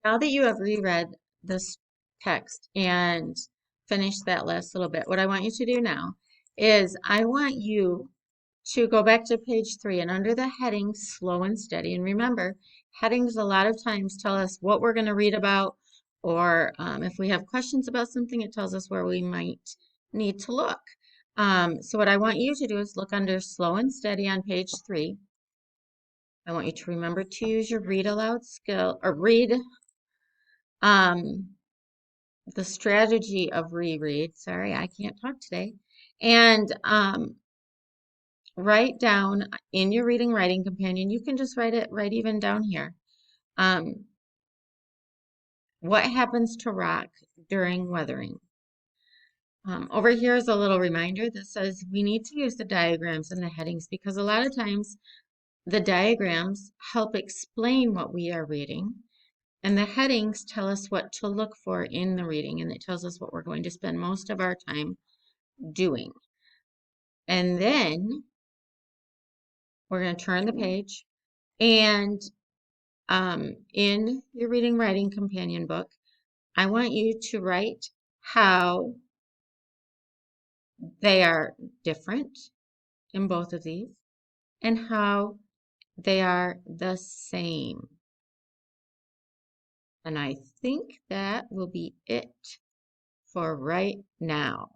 Now that you have reread this text and finished that last little bit, what I want you to do now is I want you to go back to page 3 and under the heading slow and steady. And remember, headings a lot of times tell us what we're going to read about, or if we have questions about something, it tells us where we might need to look. So what I want you to do is look under slow and steady on page 3. I want you to remember to use your read aloud skill or read um, the strategy of reread. Sorry, I can't talk today. And write down in your reading writing companion, you can just write it right even down here. Um, what happens to rock during weathering? Over here is a little reminder that says we need to use the diagrams and the headings because a lot of times the diagrams help explain what we are reading. And the headings tell us what to look for in the reading, and it tells us what we're going to spend most of our time doing. And then we're going to turn the page, and in your reading writing companion book, I want you to write how they are different in both of these and how they are the same. And I think that will be it for right now.